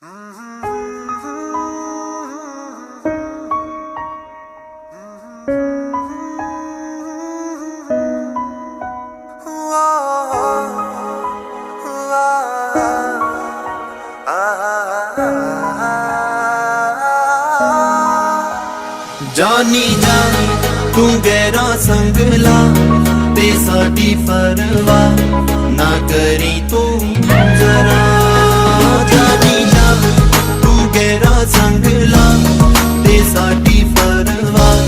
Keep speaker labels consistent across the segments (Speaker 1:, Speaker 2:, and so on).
Speaker 1: जानी जानी तू गहरा संगला ते साडी परवाह ना करी तू जरा। जानी जानी तू गहरा संगला ते साडी परवाह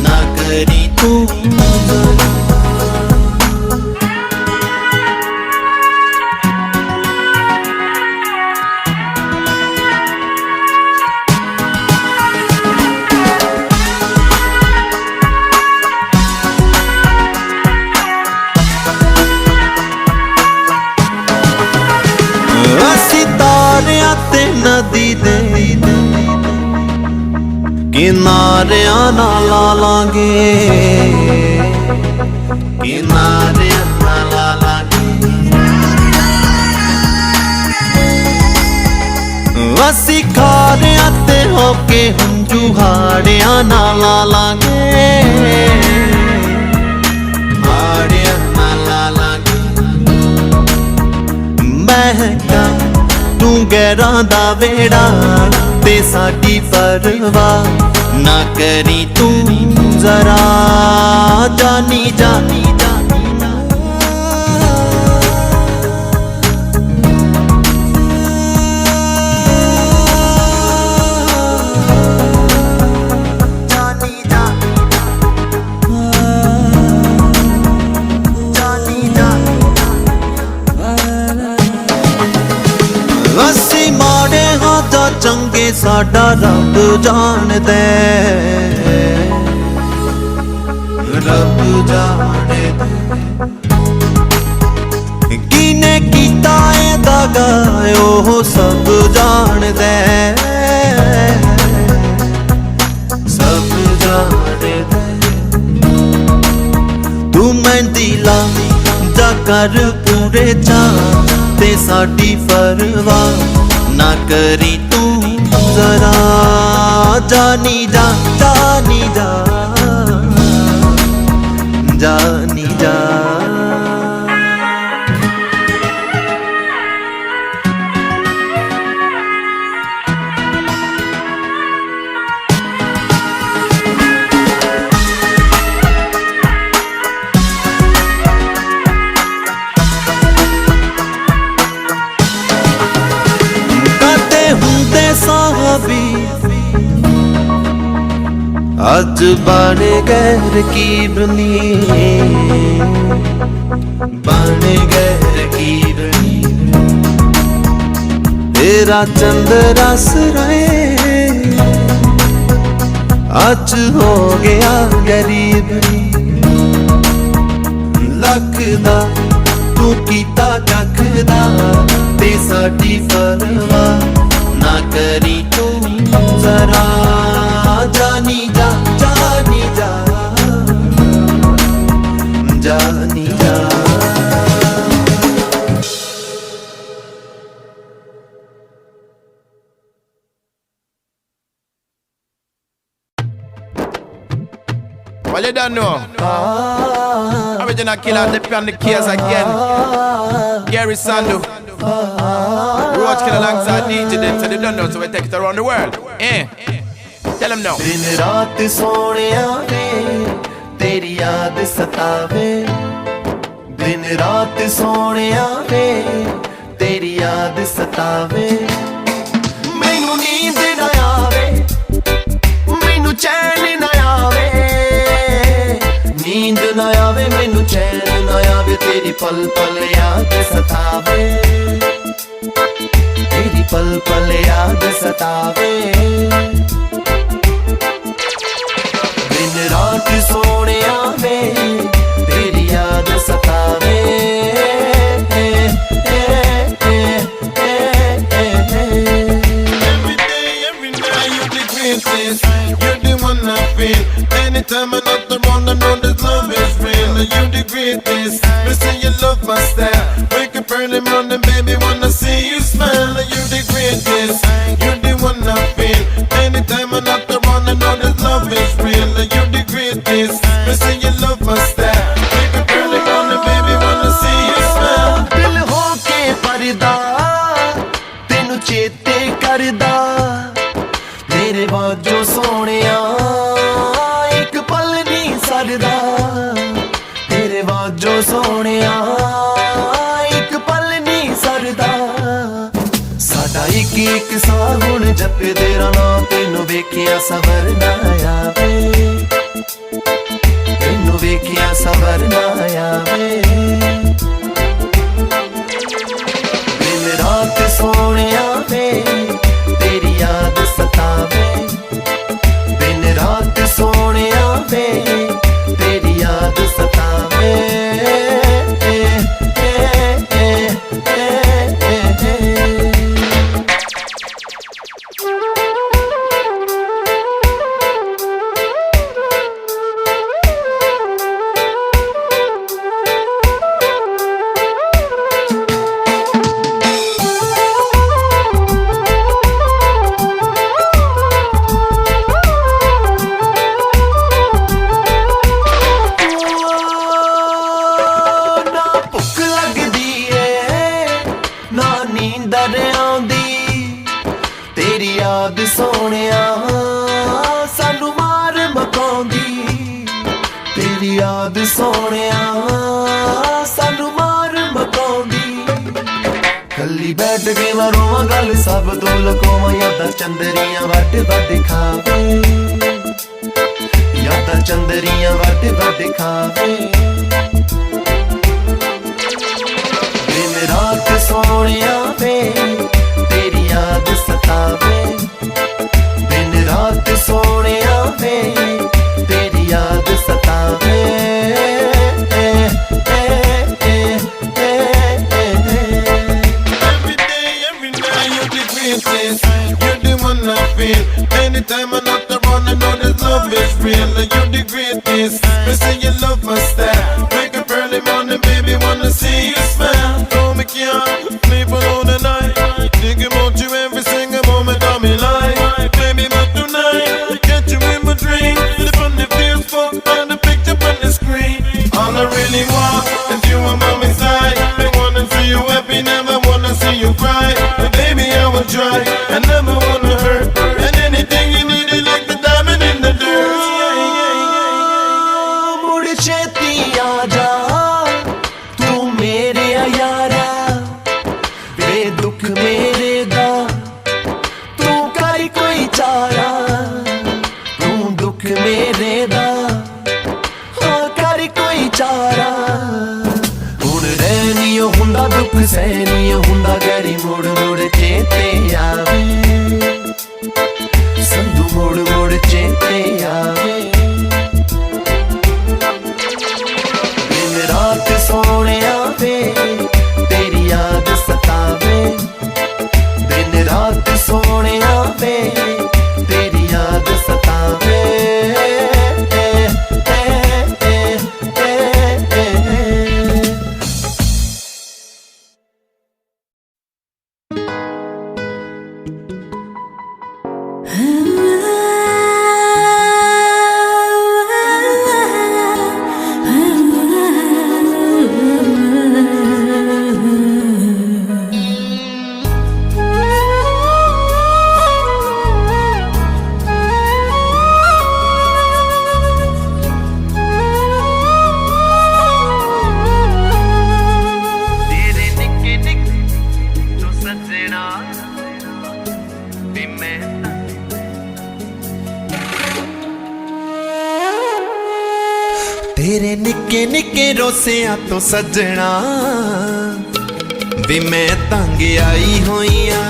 Speaker 1: ना करी तू जरा। नदी दे किनारियां ना ला लांगे, किनारियां ना ला लांगे। असी खारियां ते होके हंजू हाड़ियां ना ला लांगे, हाड़ियां ना ला लांगे। महका तू गहरा दा वेड़ा ते साडी परवाह ना करी तू जरा। जानी जानी चंगे साडा रब जानदे, रब जाने दे किने कीता ए दगा ओह सब जानदे, सब जाने दे। तू मेहंदी ला जा कर पूरे चा ते साडी परवाह ना करी तू जरा। जानी जा जानी जा जानी जा। अज बने गैर की बनी, बने गैर की बनी। तेरा चंद्रा सराए अज हो गया गरीब। लखदा तू कीता कखदा ते साडी परवाह ना करी तू जरा। जानी जा जानी जा जानी जा।
Speaker 2: Well, you don't know. Original killer, they on the case again. Gary Sandu. Roach killer alongside DJ, them so they don't know, so we take it around the world. Tell them now.
Speaker 1: दिन रात सोनिया वे तेरी याद सतावे, दिन रात सोनिया वे तेरी याद सतावे। मैनू नींद ना आवे, मैनू चैन ना आवे, नींद ना आवे मैनू चैन ना आवे। तेरी पल पल याद सतावे, तेरी पल पल याद सतावे। दिन रात सोनिया वे तेरी याद सतावे।
Speaker 3: Every day, every night, you're the greatest. You're the one I feel. Anytime I'm not around, I know this love is real. You're the greatest. Me say you love my style. Wake up early morning, baby, wanna see you smile. You're the greatest.
Speaker 1: करदा तेनू चेते करदा तेरे बाजो सोनिया एक पल नहीं सरदा तेरे बाजो सोनिया एक पल नहीं सरदा साडा एक एक सागुण जपे तेरा नाम तेनू वेखिया सवरना आवे तेनू वेखिया सवरना आवे दिन रात सोनिया वे तेरी याद सतावे दिन रात सोनिया वे तेरी याद सतावे तेरी याद सोनिया सानू मार मकाउंदी तेरी याद सोनिया सानू मार मकाउंदी कल्ली बैठ के मैं रोवां गल सब तो लुकावां यादां चंदरियां वट वट खावे यादां चंदरियां वट वट खावे दिन रात सोनिया वे तेरी याद सतावे दिन रात सोनिया वे तेरी याद सतावे
Speaker 3: Every day, every night, you're the greatest. You're the one I feel. Anytime I'm not around, I know that love is real. You're the greatest. Me say you love my style. Wake up early morning, baby, wanna see you smile. Don't make you sleep alone at night. Thinking about you every single moment of my life. Baby, but tonight, get you in my dream. The fun that feels fun and the picture on the screen. All I really want is you on my side. I wanna see you happy, never wanna see you cry. But baby, I will try. I never wanna hurt. And anything you need is like the diamond in the dirt.
Speaker 1: मुड़ छेती आजा तू मेरे यारा वे दुख मेरे दा तू कर कोई चारा तू दुख मेरे दा हाँ कर कोई चारा हुण रहनियो हुंदा दुख सहनियो हुंदा गरी मुड़ मुड़ चेते आवे संधू मुड़ मुड़ चेते आवे दिन रात सोनिया वे तेरी याद सतावे दिन रात सोनिया वे तेरी याद सतावे तेरे निक्के निक्के रोसियां तो सजना भी मैं तंग आई होइया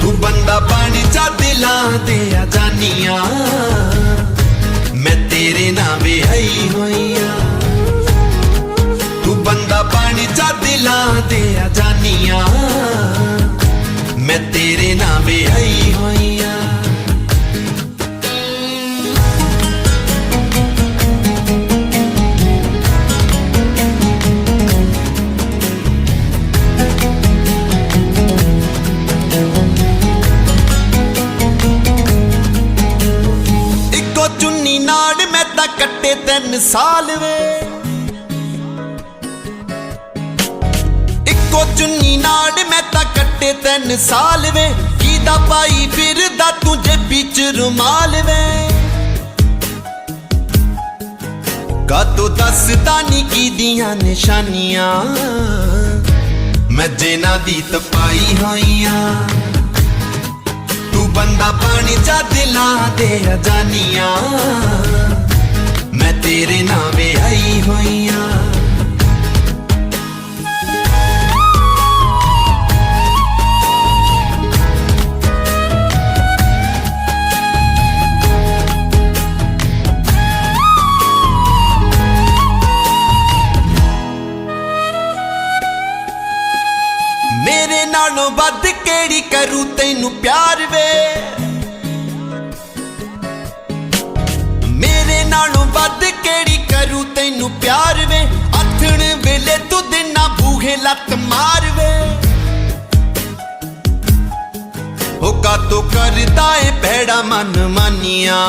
Speaker 1: तू बंदा पानी चा दिला दे जानिया मैं तेरे ना भी आई होइया तू बंदा पानी चा दिला दे जानिया मैं तेरे ना भी आई होइया कट्टे 3 साल वे इको चुन्नी नाड़ मैं ता कट्टे 3 साल वे कीदा पाई फिरदा तुझे बीच रुमाल वे का तो दसदा नी की दियां निशानियां मैं जेना दी तपाई होइयां तू बंदा पानी चा दिलां दे अजानियां मैं तेरे नावे आई होइयां मेरे नालों बद केड़ी करूं तैनू प्यार वे मेरे नालों बद केड़ी करूं तैनू प्यार वे आथण वेले तू दिना बूहे लत मार वे हो का तो करदा है भैड़ा मन मानिया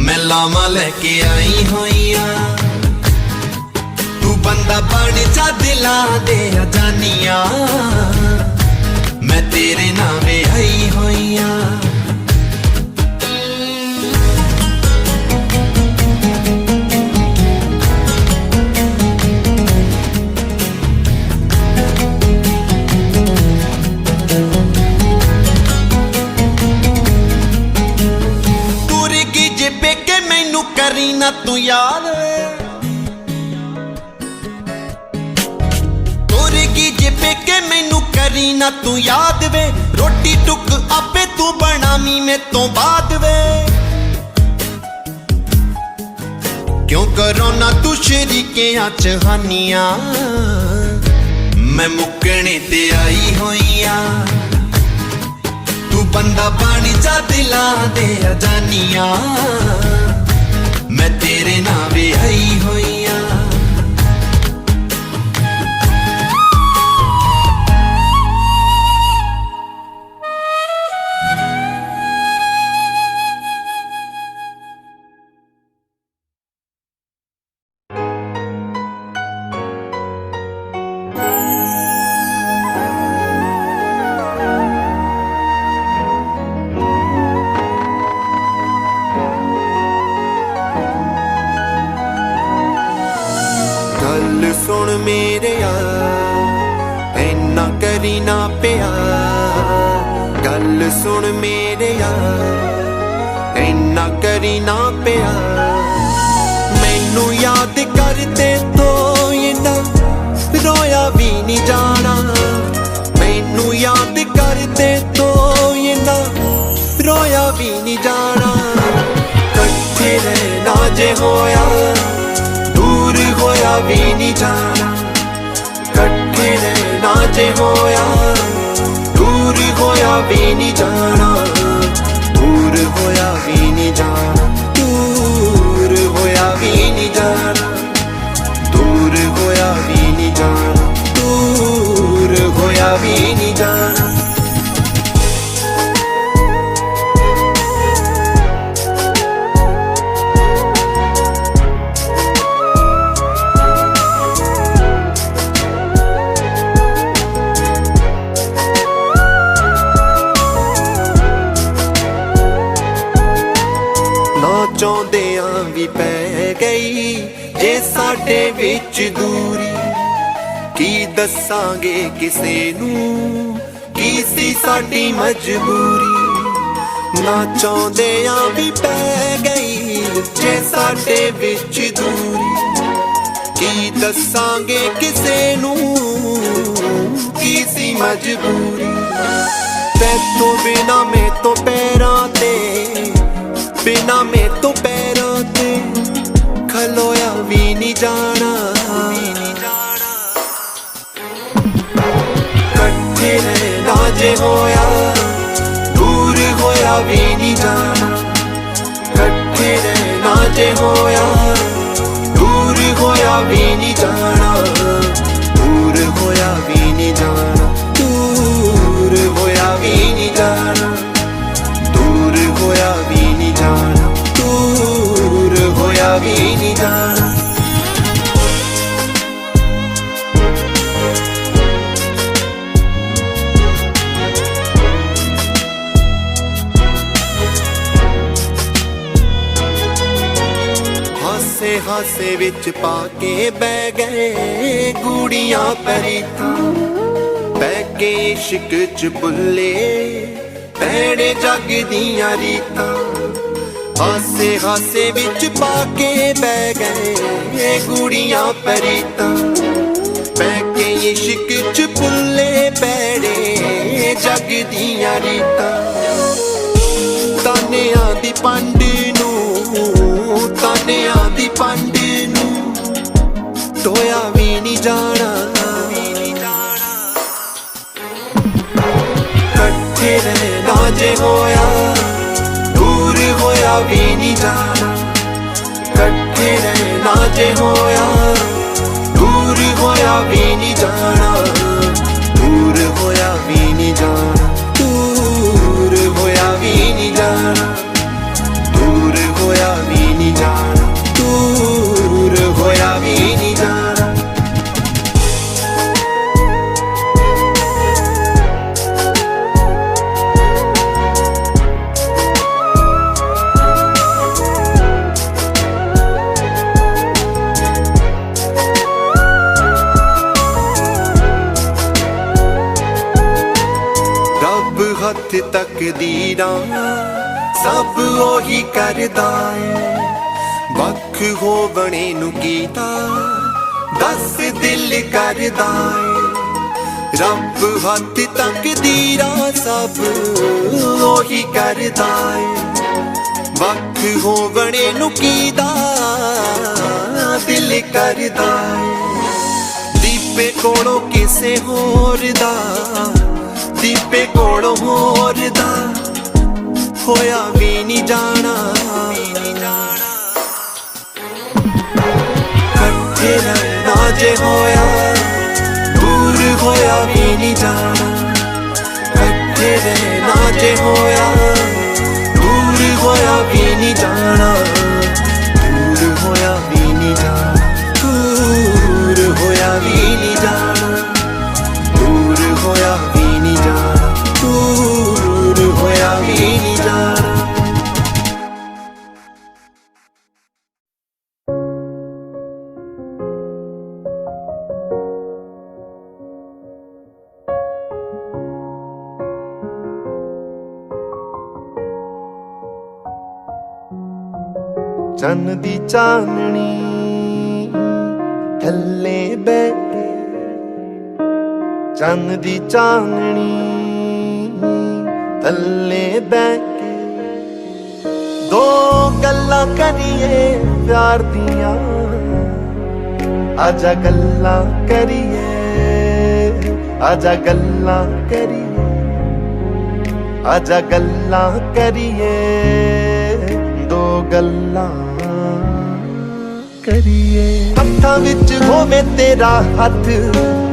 Speaker 1: मैं लावा लेके आई होइयां तू बंदा बन जा दिलां दे अजानियां मैं तेरे नावे आई होइयां तुर की जे पेके मैनू करी ना तू याद जे पेके मैनू करी ना तू याद वे रोटी टुक आपे तू बनामी में तो बाद वे क्यों करो ना तू शरीके चहानियां मैं मुकने ते आई होइयां तू बंदा पानी जा दिलां दे अजानियां मैं तेरे नावे आई होइयां सुन मेरे यार ऐना करी ना प्यार गल सुन मेरे यार ऐना करी ना प्यार मैनू याद करते तो इन्ना रोया भी नहीं जाना मैनू याद करते तो इन्ना रोया भी नहीं जाना कट्ठे रहना जे होया दूर होया भी नहीं जाना कट्ठे रहना जे होया दूर होया भी नहीं जाना दूर होया भी नहीं जाना दूर होया भी नहीं जाना दूर होया भी नहीं जाना दूर होया भी नहीं जाना ਚਾਹੁੰਦਿਆਂ ਵੀ ਪੈ ਗਈ ਜੇ ਸਾਡੇ ਵਿੱਚ ਦੂਰੀ ਕੀ ਦੱਸਾਂਗੇ ਕਿਸੇ ਨੂੰ ਕੀ ਸੀ ਸਾਡੀ ਮਜਬੂਰੀ ਨਾ ਚਾਹੁੰਦਿਆਂ ਵੀ ਪੈ ਗਈ ਜੇ ਸਾਡੇ ਵਿੱਚ ਦੂਰੀ ਕੀ ਦੱਸਾਂਗੇ ਕਿਸੇ ਨੂੰ ਕੀ ਸੀ ਮਜਬੂਰੀ ਤੈਥੋਂ ਬਿਨਾ ਮੈਂ ਤੋਂ ਪੈਰਾਂ ਤੇ बिना में तो पैरों ते खलोया भी नहीं जाना कट्ठे रहना जे होया दूर होया भी नहीं जाना कट्ठे रहना जे होया दूर होया भी नहीं जाना दूर होया भी नहीं जाना दूर होया भी नहीं जाना दूर होया भी नहीं जाना दूर होया भी नहीं जाना हासे विच पाके बह गए गूड़ियां परीतां बैके इश्क च बुल्ले पैड़े जग दियां रीतां हासे हासे विच पाके बह गए गूड़ियां परीतां बैके इश्क च बुल्ले पैड़े जग दियां रीतां तानियां दी पंड नूं तानियां दी पंड नूं टोया भी नहीं जाना कट्ठे रहना जे होया दूर होया भी नहीं जाना कट्ठे रहना जे होया दूर होया भी नहीं जाना दूर होया भी नहीं जाना दूर होया भी नहीं जाना दूर होया भी नहीं जाना दूर होया भी नहीं जाना हथ तकदीरां सब ओही करदा है वख हो बने नू कीता दस दिल करदा है रब हथ तकदीरां सब ओही करदा है वख हो बने नू कीता दिल करदा है दीपे कोलों किसे होर दा दीपे कोलों होर दा होया भी नहीं जाना कट्ठे रहना जे होया दूर होया भी नहीं जाना कट्ठे रहना जे होया दूर होया भी नहीं जाना दूर होया भी नहीं जाना दूर होया भी नहीं जाना दूर होया भी नहीं जाना दूर होया भी नहीं जाना चन्न दी चांदनी थल्ले बैठे चन्न दी चांदनी थल्ले बैठे दो गल्लां करिए प्यार दियां आजा गल्लां करिए आजा गल्लां करिए आजा गल्लां करिए दो गल्लां करिए हत्थां विच होवे तेरा हथ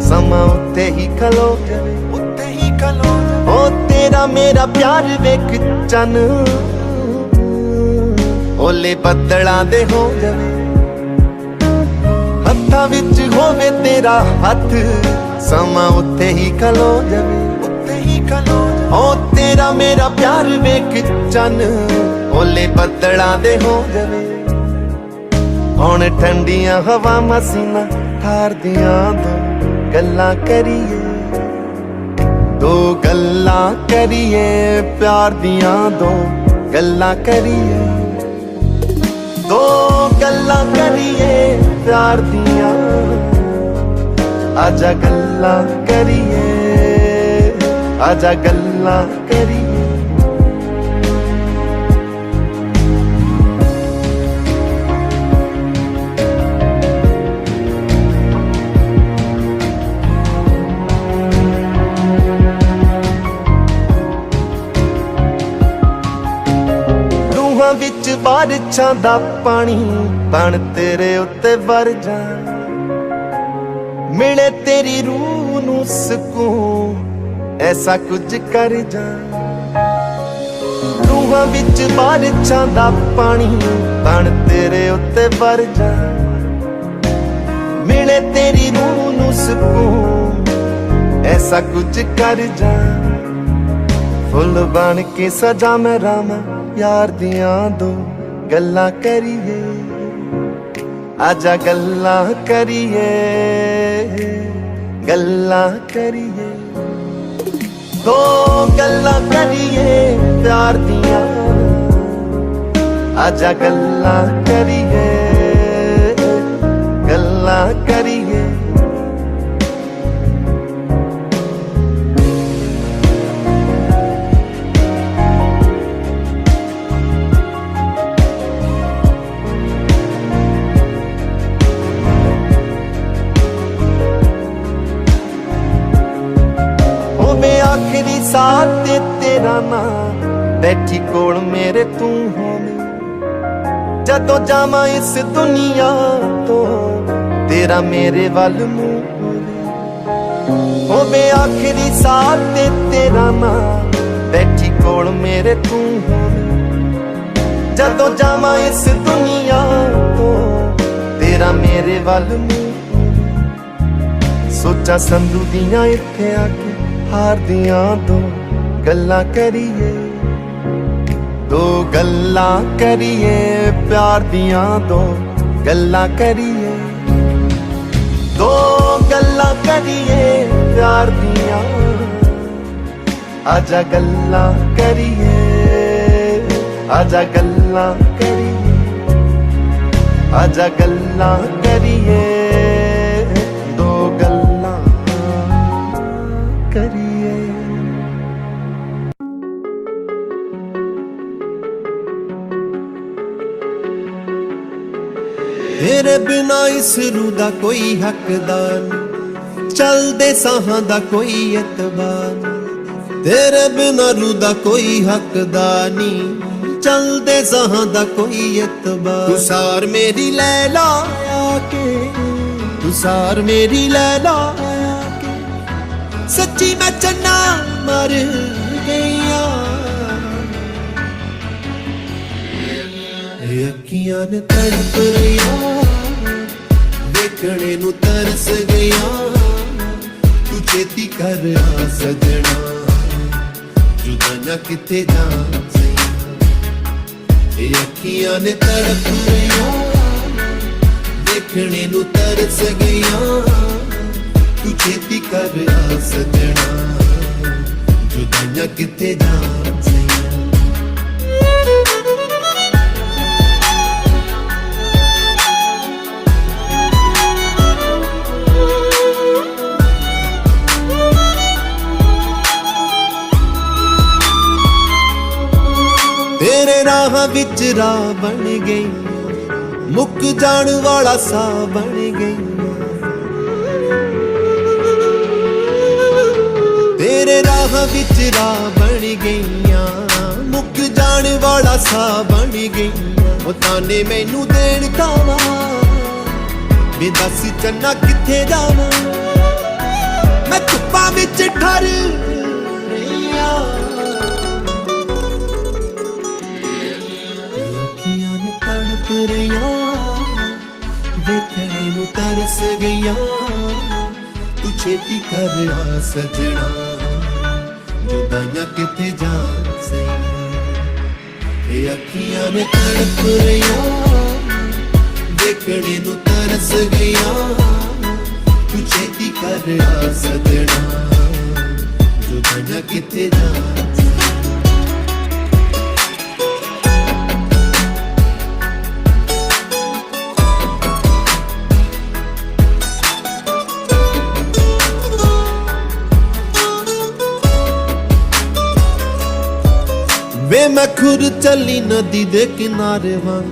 Speaker 1: समा उत्ते ही खलो जावे उत्ते ही खलो ओ तेरा मेरा प्यार वेख चन ओले बदलां दे हो जावे हत्थां विच होवे तेरा हथ समा उत्ते ही खलो जावे उत्ते ही खलो ओ तेरा मेरा प्यार वेख चन ओले बदलां दे हो जावे हुण ठंडियां हवा मसीना ठार दियां दो गल्लां करिए दो गल्लां करिए प्यार दियां दो गल्लां करिए दो गल्लां करिए प्यार दियां आजा गल्लां करिए आजा गल्लां करिए विच बारिशां दा पानी बन तेरे उत्ते वर जा मिले तेरी रूह नू सुकून ऐसा कुछ कर जा रूहां विच बारिशां दा पानी बन तेरे उत्ते वर जा मिले तेरी रूह नू सुकून ऐसा कुछ कर जा फुल बन के सजा मैं रामा यार दियां दो गल्लां करिए
Speaker 4: आजा गल्लां करिए गल्लां करिए दो गल्लां करिए प्यार दियां आजा गल्लां करिए गल्लां करिए आखिरी साथ ते तेरा ना बैठी कोल मेरे तू होवे जदों जावां इस दुनिया तो तेरा मेरे वल मुंह होवे आखिरी साथ ते तेरा ना बैठी कोल मेरे तू होवे जदों जावां इस दुनिया तो तेरा मेरे वल मुंह सोचा संधू दियां इत्थे आके हार दियां दो गल्लां करिए दो गल्लां करिए प्यार दियां दो गल्लां करिए दो गल्लां करिए प्यार दियां आजा गल्लां करिए आजा गल्लां करिए आजा गल्लां करिए दो गल्लां करिए तेरे बिना इस रूह दा कोई हकदार नहीं चलदे साहां दा कोई एतबार नहीं तेरे बिना रूह दा कोई हकदार नहीं चलदे साहां दा कोई एतबार तू सार मेरी लैला आके तू सार मेरी लैला आके सच्ची मैं चन्ना मर गईया अखियां ने तड़प रहिया देखने नू तरस गया तू छेती कर आ सजना जुदा ना किथे जा अखियां ने तड़प रहिया देखने नू तरस गया तू छेती कर आ सजना जुदा ना किथे जा तेरे राह विच राह बन गई मुक जान वाला सा बन गई तेरे राह विच राह बन गईया मुक जान वाला सा बन गईया ओ ताने मैनू देण दावा वे दस चन्ना किथे जावां मैं धुप्पां विच ठर रहिया देखने नू तरस गया तू छेती कर आ सजना जुदाइयां किथे जा सही अखियां ने तड़प रहिया देखने नू तरस गया तू छेती कर आ सजना जुदाइयां किथे जा वे मैं खुद चली नदी दे किनारे वांग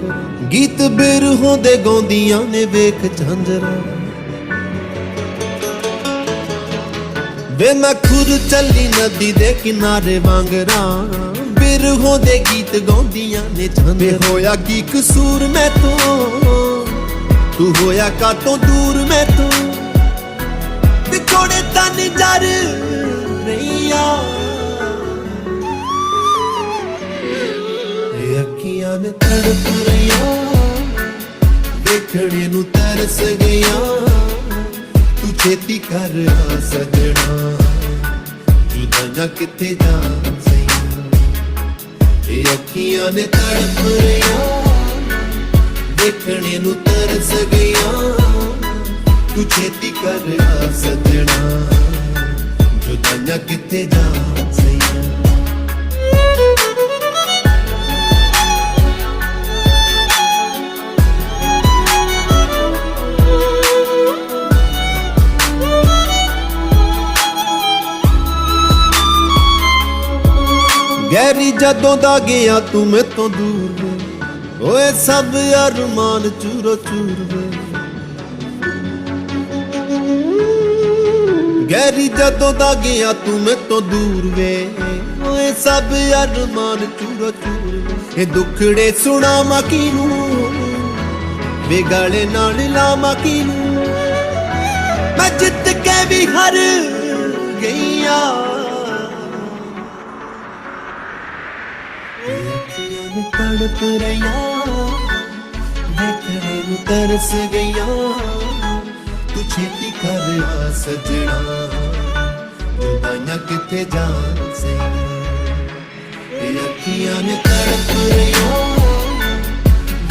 Speaker 4: गीत बिरहों दे गौंदियां ने वेख झांजरा वे मैं खुद चली नदी दे किनारे वांगरा बिरहों दे गीत गौंदियां ने झांजरा होया की कसूर मैं तो तू होया का तो दूर मैं तो विछोड़े तन जर रहिया अखियां ने तड़प रहिया देखने नू तरस गया तू छेती कर आ सजना जुदा ना किथे जा सही अखियां ने तड़प रहिया देखने नू तरस गया तू छेती कर आ सजना जुदाइयां किथे जा सैया गहरी जदों दा गया तू मैं तो दूर वे ओए सब अरमान चूरो चूर वे गहरी जदों दा गया तू मैं तो दूर वे ओए सब अरमान चूरो चूर वे ये दुखड़े सुनावा किनू वे गाले नाल लावा किनू मैं जित के भी हार गईया तड़प रहा देखने नू तरस गया तू छेती कर आ सजना जुदाइयां किथे जान से अखियां ने तड़प रहा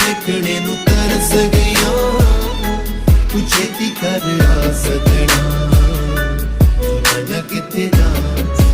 Speaker 4: देखने नू तरस गया तू छेती कर आ सजना जुदाइयां किथे जान से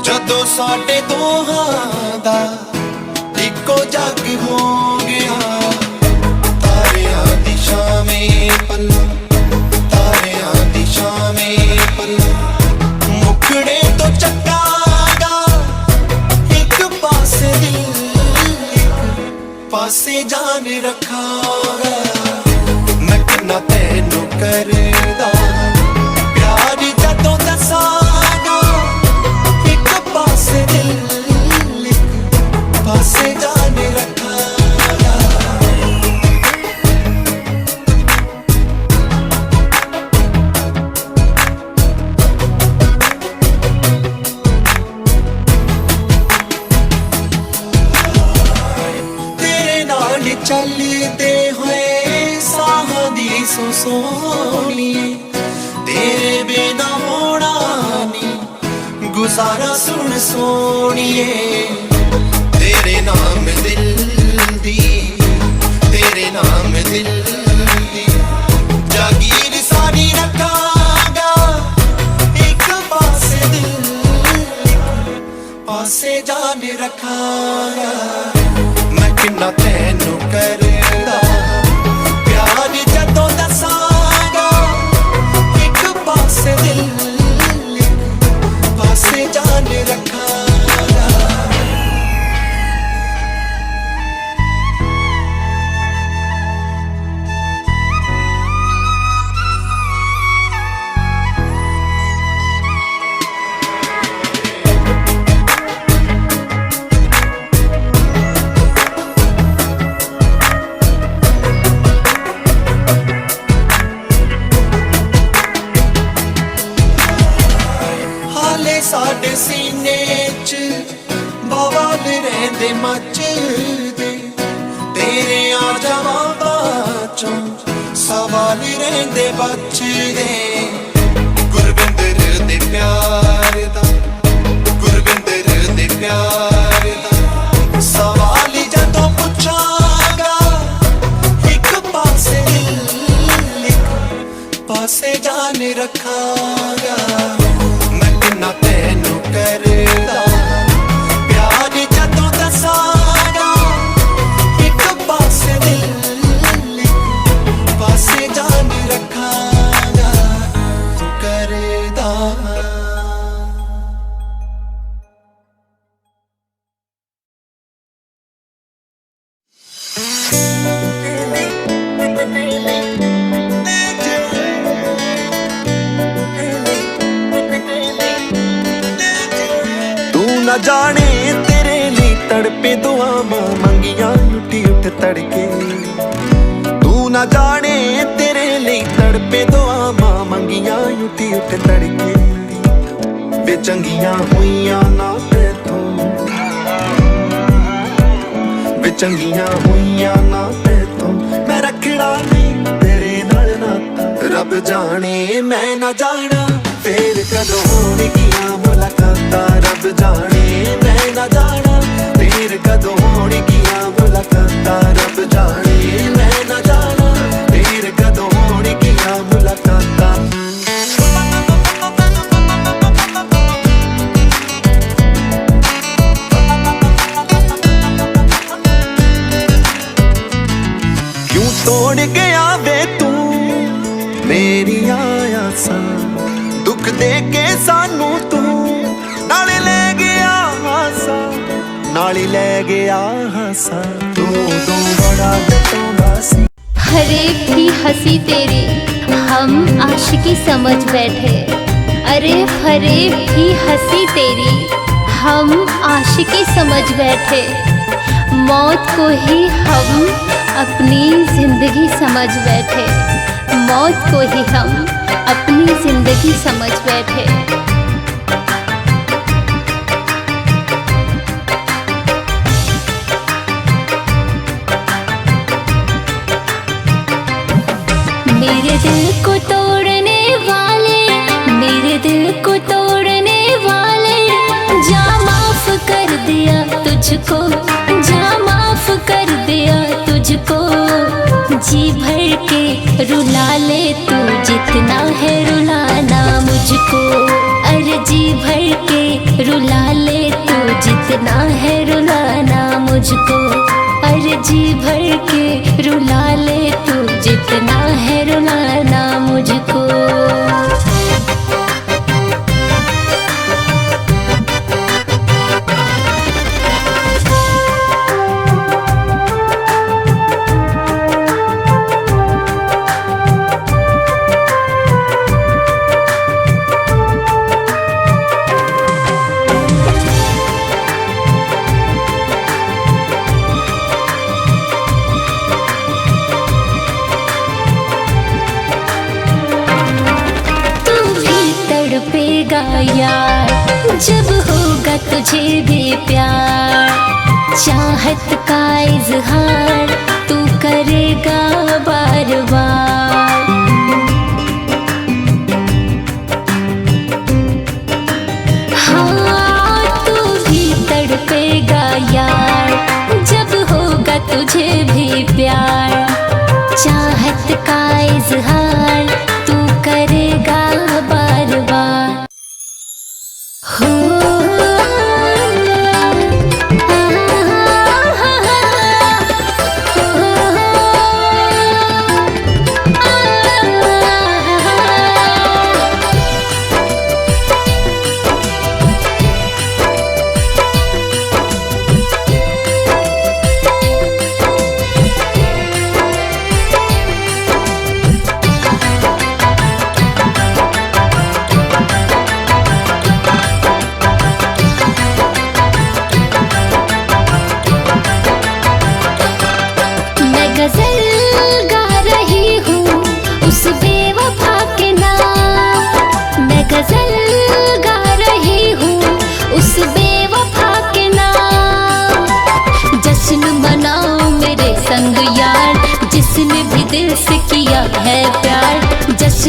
Speaker 4: ਜਦੋਂ ਸਾਡੇ ਦੋਹਾਂ ਦਾ ਇੱਕੋ ਜੱਗ ਹੋ ਗਿਆ ਤਾਰਿਆਂ ਦੀ ਸ਼ਾਮੇ ਪੱਲਾ ਤਾਰਿਆਂ ਦੀ ਸ਼ਾਮੇ ਪੱਲਾ ਮੁਖੜੇ ਤੋਂ ਚੱਕਾਂਗਾ ਇੱਕ ਪਾਸੇ ਦਿਲ ਇੱਕ ਪਾਸੇ ਜਾਨ ਰੱਖਾਂਗਾ ਮੈਂ ਕਿੰਨਾ ਤੈਨੂੰ ਕਰਦਾ ਪਿਆਰ ਜਦੋਂ ਦੱਸਾਂਗਾ ਇੱਕ ਪਾਸੇ ਦਿਲ ਇੱਕ ਪਾਸੇ ਜਾਨ ਰੱਖਾਂਗਾ ਤੇਰੇ ਨਾਲ ਚੱਲਦੇ ਹੋਏ ਸਾਹਾਂ ਦੀ ਸੋਹਣੀਏ तेरे बिना होना नहीं गुजारा सुन सोनिए तेरे नाम दिल दी तेरे नाम दिल दी जागीर सारी रखांगा एक पासे दिल एक पासे जान रखांगा मैं किन्ना तैनू करदा प्यार जदों दसांगा पासे दिल पासे जान रखांगा साडे सीने च बवाल रहंदे मचदे तेरे आ जावां बाचों सवाल रहंदे बचदे गुरविंदर दे प्यार दा गुरविंदर दे प्यार दा सवाल जदों पुछांगा एक पासे दिल एक पासे जान रखांगा मैं किन्ना तैनू करदा प्यार जदों दसांगा एक पासे दिल एक पासे जान रखांगा तू करदा ना जाने तेरे लिए तड़पे दुआवां मंगियां उठी उठ तड़के तू ना जाने तेरे लिए तड़पे दुआवां मंगियां उठी उठ तड़के वे चंगियां हुइयां ना तेथों वे चंगियां हुइयां ना तेथों मैं रखना नहीं तेरे नाल नाता रब जाने मैं ना जाना फिर कदों होणगियां मुलाकातां रब जाने मैं ना जाना फिर कदों होणगियां मुलाकातां रब जाने मैं ना जाना फिर कदों होणगियां मुलाकातां क्यों तोड़ गया वे तू मेरी आसां दुख दे के सानू तू नाले ले गया हासा नाले ले गया हासा तू तो बड़ा जतों सी
Speaker 5: हर एक की हंसी तेरी हम आशिकी समझ बैठे अरे हर एक की हंसी तेरी हम आशिकी समझ बैठे मौत को ही हम अपनी जिंदगी समझ बैठे मौत को ही हम अपनी जिंदगी समझ बैठे मेरे दिल को तोड़ने वाले मेरे दिल को तोड़ने वाले जा माफ कर दिया तुझको जा माफ कर दिया तुझको जी भर के रुला ले तू जितना है रुलाना मुझको अरे जी भर के रुला ले तू जितना है रुलाना मुझको अरे जी भर के रुला ले तू जितना है रुलाना मुझको यार जब होगा तुझे भी प्यार चाहत का इजहार तू करेगा बार बार हाँ तू भी तड़पेगा यार जब होगा तुझे भी प्यार चाहत का इजहार तू करेगा बार बार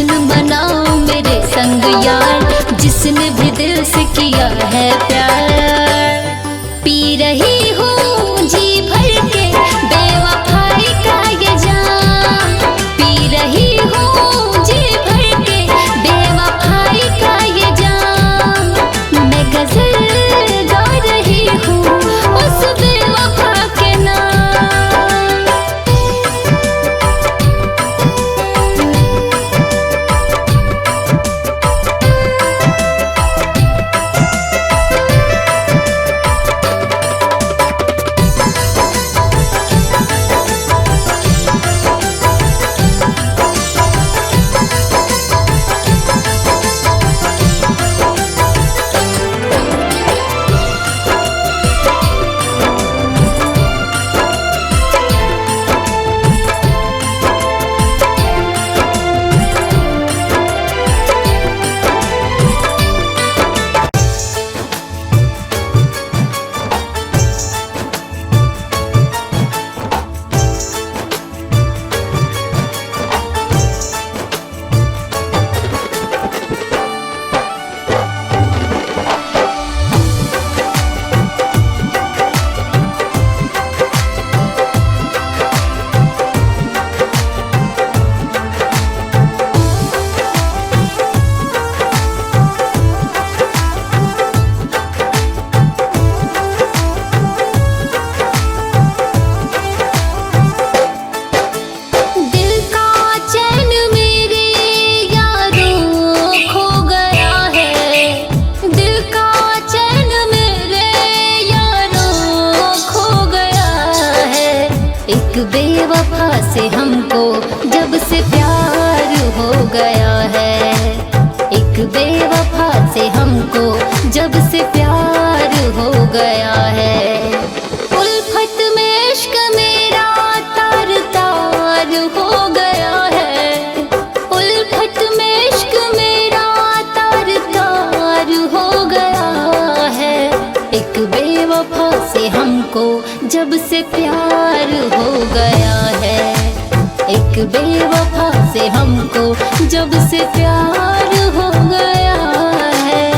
Speaker 5: जश्न मनाओ मेरे संग यार, जिसने भी दिल से किया है प्यार। पी रही हूँ जी भर के बेवफाई का ये जाम, पी रही हूँ जी भर के बेवफाई का ये जाम। मैं गजल गा रही हूँ उस बेवफा के नाम। एक बेवफा से हमको जब से प्यार हो गया है, एक बेवफा से हमको जब से प्यार हो गया है। उल्फत में इश्क मेरा तार तार हो गया है, उल्फत में इश्क मेरा तार तार हो गया है। एक बेवफा से हमको जब से प्यार हो गया है, एक बेवफा से हमको जब से प्यार हो गया है।